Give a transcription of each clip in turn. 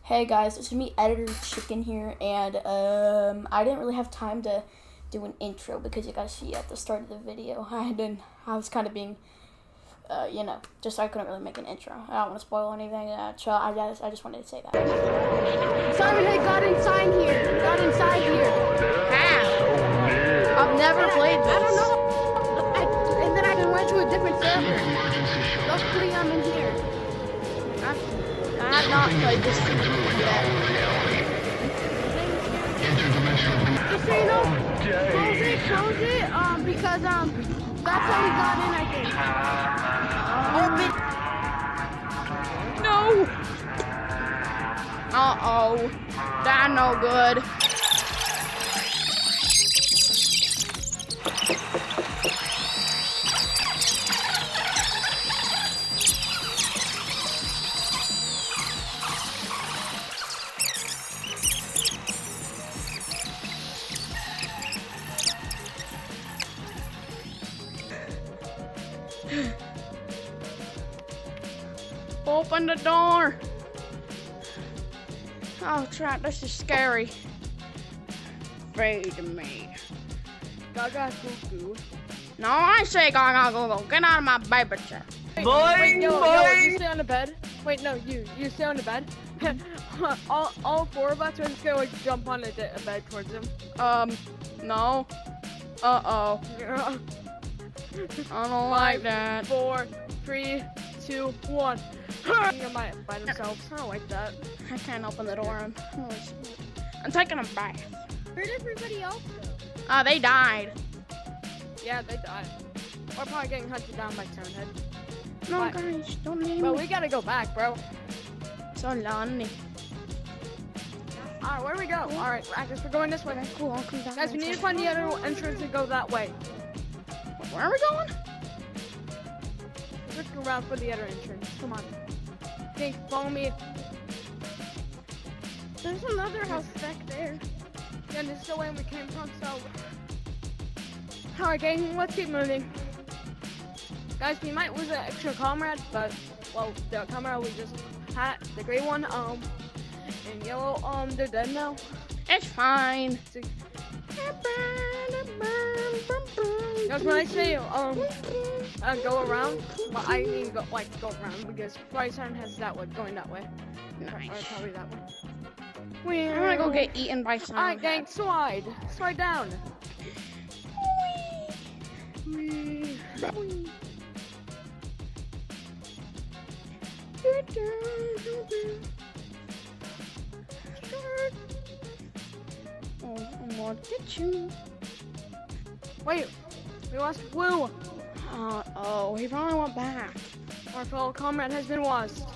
Hey guys, it's me, Editor Chicken here, and I didn't really have time to do an intro because you guys see at the start of the video, I was kind of being, just so I couldn't really make an intro. I don't want to spoil anything, so I just wanted to say that. Simon had got inside here. How? I've never played this. I don't know. And then I went to a different server. Luckily I'm in here. I have not played this yet. Just so you know, close it, because that's how we got in, I think. No. Uh-oh. That's no good. Open the door. Oh, crap, this is scary. Feed me. Gaga goo goo. No, I say gaga goo goo. Get out of my baby chair. Wait, yo, you stay on the bed. Wait, no, you stay on the bed. all four of us are just gonna like jump on the bed towards him. No. Uh-oh. I don't like that. 4, 3, 2, 1. They might by themselves. I don't like that. I can't open the door. I'm taking a bath. Where'd everybody else go? They died. Yeah, they died. Or probably getting hunted down by Tonehead. No, But- guys, don't name But me. we gotta go back, bro. So lonely. Alright, where do we go? Alright, I guess we're going this way. Okay, cool. I'll come down. Guys, we need to find the other entrance and go that way. Where are we going? Let's go around for the other entrance. Come on. Okay, follow me. There's another house back there. Yeah, this is the way we came from, so... Alright, gang, let's keep moving. Guys, we might lose an extra comrade, but, well, the comrade we just had, the gray one, and yellow, they're dead now. It's fine. Guys, when I say, go around, well, I mean go around, because Bryson has that one, going that way. Nice. Or probably that way. I'm gonna go get eaten by some. Alright, gang, slide. Slide down. Oh, I'm gonna get you. Wait, we lost Blue. Oh, he probably went back. Our fellow comrade has been lost.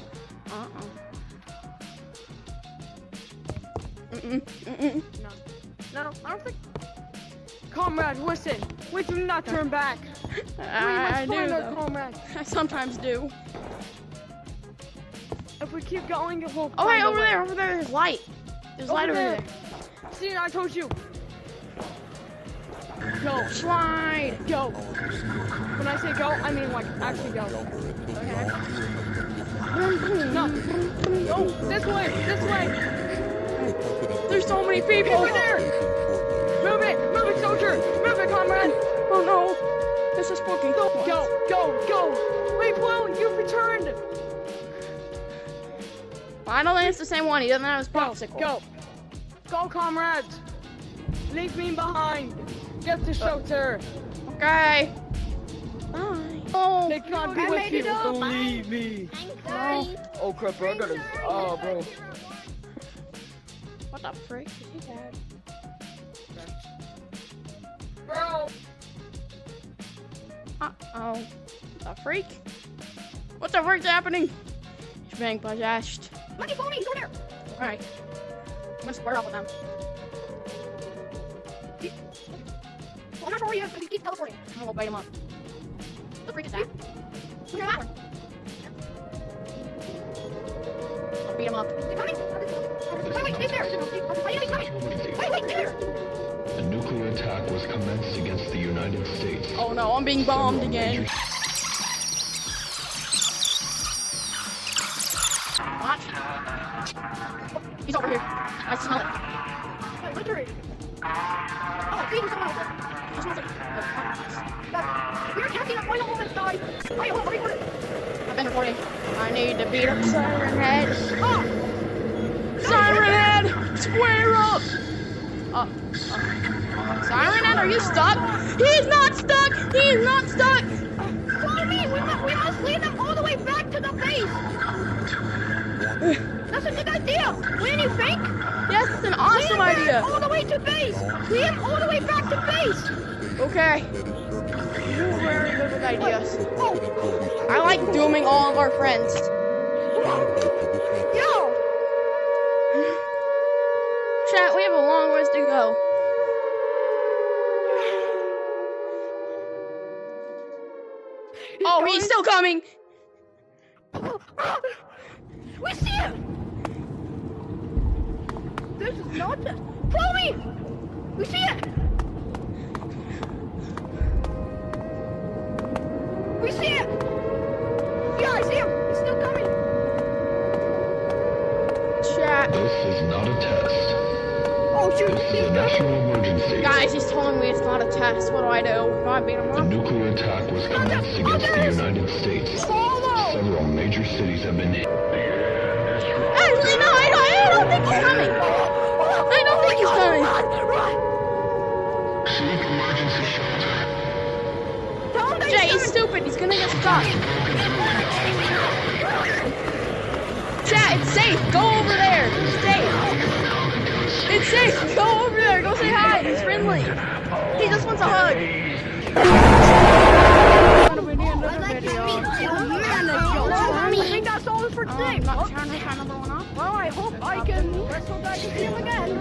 No, I don't think. Comrade, listen. We do not turn back. I do, find our though. comrade. I sometimes do. If we keep going, it will. Oh, hey, find a over way. there, there's light. There's light over there. See, I told you. Go, Slide. go. When I say go, I mean like actually go. Okay. No. Go this way. This way. There's so many people. Over there. Move it, soldier. Move it, comrade. Oh no, this is spooky. Go. Wait, Blue, you've returned. Finally, it's the same one. He doesn't have his popsicle. Go, comrades. Leave me behind. Get to shelter. Okay. Bye. Oh, They can't be I with made you. it up. Don't leave me. I'm sorry. Oh crap, bro, I gotta. Oh, bro. what the frick is he dead? Bro. Uh-oh. The freak? What the frick's happening? He's being possessed. Money, phony, go there. Alright. I'm gonna square up with them. Well, I'm not sure where you have to keep teleporting. I'm gonna go bait him up. The freak is that? Look at that one. I'll beat him up. They're coming. Wait, stay there. Wait, stay there. A nuclear attack was commenced against the United States. Oh no, I'm being bombed again. What? He's over here. I smell it. Wait, literally. Oh, feeding someone else. He smells it. We're attacking a final woman's died. Wait, hold on, record it. I've been recording. I need to beat up Siren Head. Ah! Siren Head! Square up! Siren Head, are you stuck? He's not stuck! He is not stuck! Follow me! We must lead them all the way back to the base! That's a good idea! What do you think? Yes, it's an awesome idea! All the way to base! Lead them all the way back to base! Okay. You're very good with ideas. Oh! I like dooming all of our friends. Yo! Chat, we have a long ways to go. Oh, he's still coming! We see him! This is not the... Follow me! We see it! We see it! Yeah, I see him! He's still coming! Chat. This is not a test. Oh shoot! This He's is a coming! national emergency. Guys, he's telling me it's not a test. What do I do? Do I beat him A up? nuclear attack was commenced against the United States. Follow! Several major cities have been hit. Actually, no, I don't think he's coming. I don't think he's coming. Run! Seek emergency shelter. Tell him that Jay, he's he's stupid. He's gonna get stuck. Chat, it's safe. Go over there. It's safe. It's safe. Go over there. Go say hi. He's friendly. He just wants a hug. I think that's all for today. I'm not trying to number one off. Well, I hope I can wrestle back and see him again.